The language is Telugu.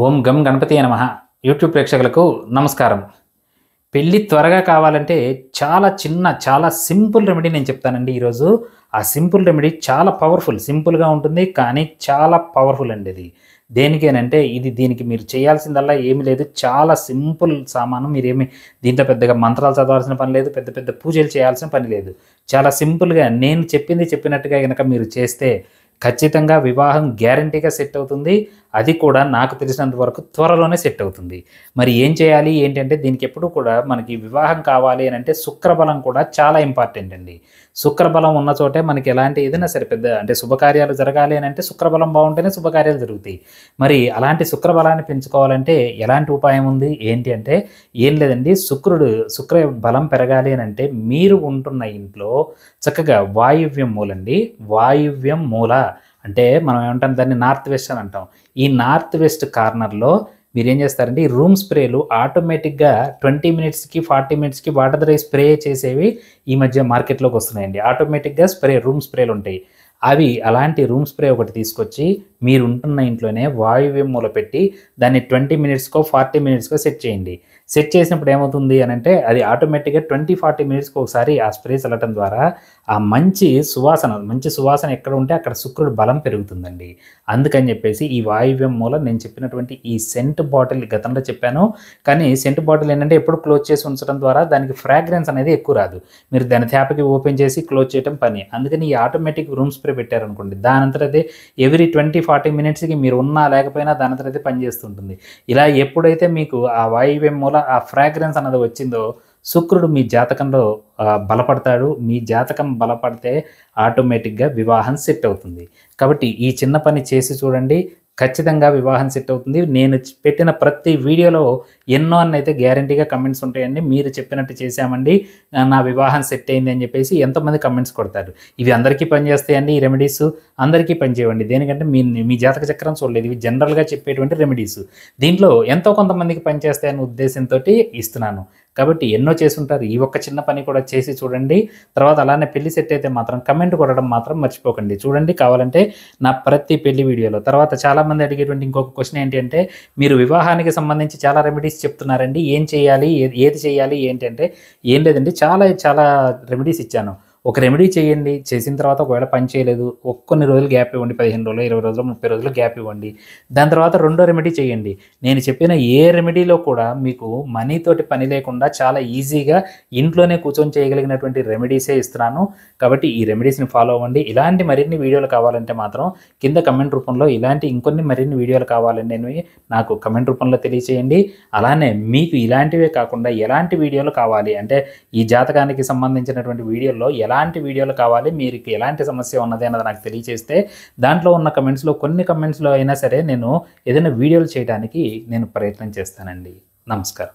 ఓం గం గణపతి నమః. యూట్యూబ్ ప్రేక్షకులకు నమస్కారం. పెళ్ళి త్వరగా కావాలంటే చాలా సింపుల్ రెమెడీ నేను చెప్తానండి ఈరోజు. ఆ సింపుల్ రెమెడీ చాలా పవర్ఫుల్. సింపుల్గా ఉంటుంది కానీ చాలా పవర్ఫుల్ అండి ఇది. దేనికేనంటే దీనికి మీరు చేయాల్సిందల్లా ఏమీ లేదు. చాలా సింపుల్ సామాను. మీరేమి దీంట్లో పెద్దగా మంత్రాలు చదవాల్సిన పని లేదు, పెద్ద పెద్ద పూజలు చేయాల్సిన పని లేదు. చాలా సింపుల్గా నేను చెప్పినట్టుగా కనుక మీరు చేస్తే ఖచ్చితంగా వివాహం గ్యారంటీగా సెట్ అవుతుంది. అది కూడా నాకు తెలిసినంత వరకు త్వరలోనే సెట్ అవుతుంది. మరి ఏం చేయాలి ఏంటంటే దీనికి ఎప్పుడు కూడా మనకి వివాహం కావాలి అని అంటే శుక్రబలం కూడా చాలా ఇంపార్టెంట్ అండి. శుక్రబలం ఉన్న చోటే మనకి ఎలాంటి ఏదైనా సరే పెద్ద అంటే శుభకార్యాలు జరగాలి అని అంటే శుక్రబలం బాగుంటేనే శుభకార్యాలు జరుగుతాయి. మరి అలాంటి శుక్రబలాన్ని పెంచుకోవాలంటే ఎలాంటి ఉపాయం ఉంది ఏంటి అంటే ఏం లేదండి. శుక్ర బలం పెరగాలి అని అంటే మీరు ఉంటున్న ఇంట్లో చక్కగా వాయువ్యం మూలండి. వాయువ్యం మూల అంటే మనం ఏమంటాం దాన్ని నార్త్ వెస్ట్ అని అంటాం. ఈ నార్త్ వెస్ట్ కార్నర్లో మీరేం చేస్తారంటే ఈ రూమ్ స్ప్రేలు ఆటోమేటిక్గా 20 మినిట్స్కి 40 మినిట్స్కి వాటర్ స్ప్రే చేసేవి ఈ మధ్య మార్కెట్లోకి వస్తున్నాయండి. ఆటోమేటిక్గా రూమ్ స్ప్రేలు ఉంటాయి. అవి అలాంటి రూమ్ స్ప్రే ఒకటి తీసుకొచ్చి మీరు ఉంటున్న ఇంట్లోనే వాయువ్యం మూల పెట్టి దాన్ని 20 మినిట్స్కో 40 మినిట్స్కో సెట్ చేయండి. సెట్ చేసినప్పుడు ఏమవుతుంది అని అంటే అది ఆటోమేటిక్గా 20-40 మినిట్స్కి ఒకసారి ఆ స్ప్రే చల్లటం ద్వారా ఆ మంచి సువాసన ఎక్కడ ఉంటే అక్కడ శుక్రుడు బలం పెరుగుతుందండి. అందుకని చెప్పేసి ఈ వాయువ్యం మూల నేను చెప్పినటువంటి ఈ సెంట్ బాటిల్ గతంలో చెప్పాను. కానీ సెంట్ బాటిల్ ఏంటంటే ఎప్పుడు క్లోజ్ చేసి ఉంచడం ద్వారా దానికి ఫ్రాగ్రెన్స్ అనేది ఎక్కువ రాదు. మీరు దాని ట్యాప్కి ఓపెన్ చేసి క్లోజ్ చేయడం పని. అందుకని ఈ ఆటోమేటిక్ రూమ్ స్ప్రే పెట్టారనుకోండి దానంతట అదే ఎవ్రీ 20-40 మినిట్స్కి మీరు ఉన్నా లేకపోయినా దానంతట అయితే పనిచేస్తుంటుంది. ఇలా ఎప్పుడైతే మీకు ఆ వాయువ్యం మూల ఆ ఫ్రాగ్రెన్స్ అన్నది వచ్చిందో శుక్రుడు మీ జాతకంలో బలపడతాడు. మీ జాతకం బలపడితే ఆటోమేటిక్గా వివాహం సెట్ అవుతుంది. కాబట్టి ఈ చిన్న పని చేసి చూడండి, ఖచ్చితంగా వివాహం సెట్ అవుతుంది. నేను పెట్టిన ప్రతి వీడియోలో ఎన్నో అన్నైతే గ్యారంటీగా కమెంట్స్ ఉంటాయండి. మీరు చెప్పినట్టు చేశామండి, నా వివాహం సెట్ అయింది అని చెప్పేసి ఎంతోమంది కమెంట్స్ కొడతారు. ఇవి అందరికీ పనిచేస్తాయండి. ఈ రెమెడీస్ అందరికీ పనిచేయండి. దేనికంటే మీ జాతక చక్రం చూడలేదు. ఇవి జనరల్గా చెప్పేటువంటి రెమెడీస్. దీంట్లో ఎంతో కొంతమందికి పనిచేస్తాయనే ఉద్దేశంతో ఇస్తున్నాను. కాబట్టి ఎన్నో చేసుంటారు. ఈ ఒక్క చిన్న పని కూడా చేసి చూడండి. తర్వాత అలానే పెళ్లి సెట్ అయితే మాత్రం కమెంట్ కొట్టడం మాత్రం మర్చిపోకండి. చూడండి కావాలంటే నా ప్రతి పెళ్లి వీడియోలో. తర్వాత చాలామంది అడిగేటువంటి ఇంకొక క్వశ్చన్ ఏంటి అంటే మీరు వివాహానికి సంబంధించి చాలా రెమెడీస్ చెప్తున్నారండి, ఏం చేయాలి ఏది చేయాలి ఏంటి అంటే ఏం లేదండి. చాలా రెమెడీస్ ఇచ్చాను. ఒక రెమెడీ చేయండి, చేసిన తర్వాత ఒకవేళ పని చేయలేదు కొన్ని రోజులు గ్యాప్ ఇవ్వండి. 15 రోజులు 20 రోజులు 30 రోజులు గ్యాప్ ఇవ్వండి. దాని తర్వాత రెండో రెమెడీ చేయండి. నేను చెప్పిన ఏ రెమెడీలో కూడా మీకు మనీతోటి పని లేకుండా చాలా ఈజీగా ఇంట్లోనే కూర్చొని చేయగలిగినటువంటి రెమెడీసే ఇస్తున్నాను. కాబట్టి ఈ రెమెడీస్ని ఫాలో అవ్వండి. ఇలాంటి మరిన్ని వీడియోలు కావాలంటే మాత్రం కింద కమెంట్ రూపంలో ఇలాంటి ఇంకొన్ని మరిన్ని వీడియోలు కావాలంటే నాకు కమెంట్ రూపంలో తెలియచేయండి. అలానే మీకు ఇలాంటివే కాకుండా ఎలాంటి వీడియోలు కావాలి అంటే ఈ జాతకానికి సంబంధించినటువంటి వీడియోల్లో ఎలాంటి వీడియోలు కావాలి, మీరు ఎలాంటి సమస్య ఉన్నది అన్నది నాకు తెలియచేస్తే దాంట్లో ఉన్న కొన్ని కమెంట్స్లో అయినా సరే నేను ఏదైనా వీడియోలు చేయడానికి నేను ప్రయత్నం చేస్తానండి. నమస్కారం.